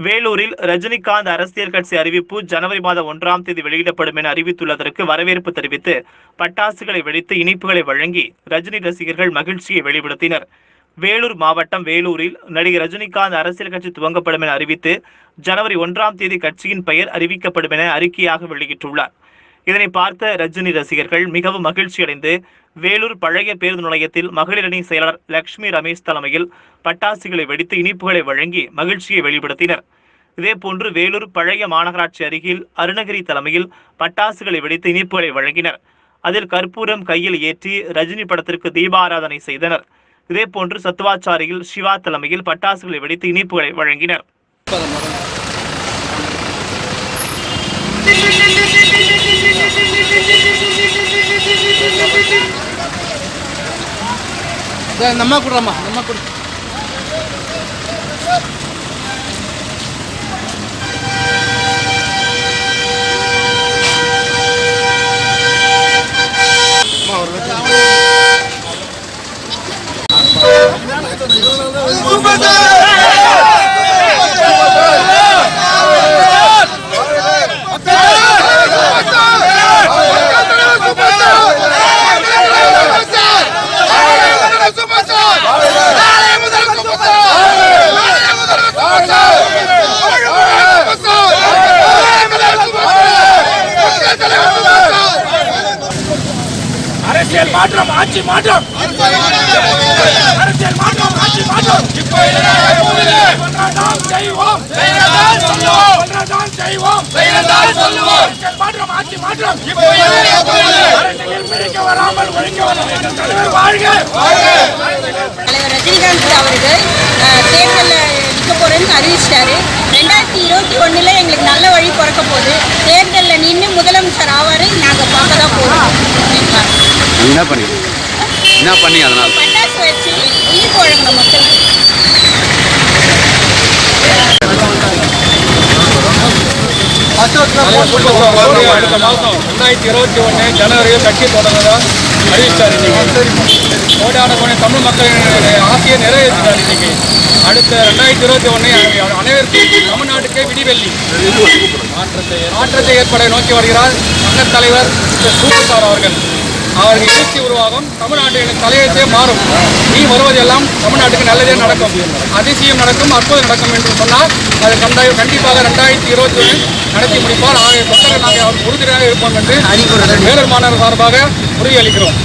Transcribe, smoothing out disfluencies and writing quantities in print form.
வேலூரில் ரஜினிகாந்த் அரசியல் கட்சி அறிவிப்பு ஜனவரி மாதம் 1ஆம் தேதி வெளியிடப்படும் என அறிவித்துள்ளதற்கு வரவேற்பு தெரிவித்து பட்டாசுகளை வெடித்து இனிப்புகளை வழங்கி ரஜினி ரசிகர்கள் மகிழ்ச்சியை வெளிப்படுத்தினர். வேலூர் மாவட்டம் வேலூரில் நடிகர் ரஜினிகாந்த் அரசியல் கட்சி துவங்கப்படும் என அறிவித்து ஜனவரி 1ஆம் தேதி கட்சியின் பெயர் அறிவிக்கப்படும் என அறிக்கையாக வெளியிட்டுள்ளார். இதனை பார்த்த ரஜினி ரசிகர்கள் மிகவும் மகிழ்ச்சியடைந்து வேலூர் பழைய பேருந்து நிலையத்தில் மகளிர் அணி செயலாளர் லட்சுமி ரமேஷ் தலைமையில் பட்டாசுகளை வெடித்து இனிப்புகளை வழங்கி மகிழ்ச்சியை வெளிப்படுத்தினர். இதேபோன்று வேலூர் பழைய மாநகராட்சி அருகில் அருணகிரி தலைமையில் பட்டாசுகளை வெடித்து இனிப்புகளை வழங்கினர். அதில் கற்பூரம் கையில் ஏற்றி ரஜினி படத்திற்கு தீபாராதனை செய்தனர். இதேபோன்று சத்துவாச்சாரியில் சிவா தலைமையில் பட்டாசுகளை வெடித்து இனிப்புகளை வழங்கினர். நம்ம கொடுறோம்மா நம்ம கொடு. அரசியல் மாற்றம் ஆட்சி மாற்றம் அரசியல் மாற்றம் ஆட்சி மாற்றம் செய்வோம் மாற்றம் ஆட்சி மாற்றம் பிடிக்க வராமல் ஒழிக்க தலைவர் வாழ்க. தலைவர் ரஜினிகாந்த் அவர்கள் தேர்தலில் நிற்க போறேன்னு அறிவிச்சிட்டாரு. 2021 எங்களுக்கு நல்ல வழி பிறக்க போகுது. தேர்தலில் நின்று முதலமைச்சர் ஆவாரு. நாங்கள் பார்க்க தான் போகிறோம். என்ன பண்ணி அதனால பட்டாசு வச்சு இனிப்பு வழங்கணும் மக்களுக்கு. அடுத்த மாதம் 2021 ஜனவரியில் கட்சி தொடங்குறதா அறிவித்தார். கோடான தமிழ் மக்களின் ஆசையை நிறைவேற்றினார். இன்னைக்கு அடுத்த 2021 அனைவருக்கும் தமிழ்நாட்டுக்கே விடிவெள்ளி மாற்றத்தை ஏற்பட நோக்கி வருகிறார் சங்க தலைவர் சூப்பர் அவர்கள். அவர்கள் எழுச்சி உருவாகும் தமிழ்நாட்டின் தலையெழுத்தே மாறும். நீ வருவதெல்லாம் தமிழ்நாட்டுக்கு நல்லதே நடக்கும், அதிசயம் நடக்கும், அற்புதம் நடக்கும் என்று சொன்னால் அது கண்டிப்பாக 2021 நடத்தி முடிப்பார். ஆகிய தொண்டர்கள் நாங்கள் அவர் உறுதியாக இருப்போம் என்று வேலூர் மாநகர் சார்பாக உறுதியளிக்கிறோம்.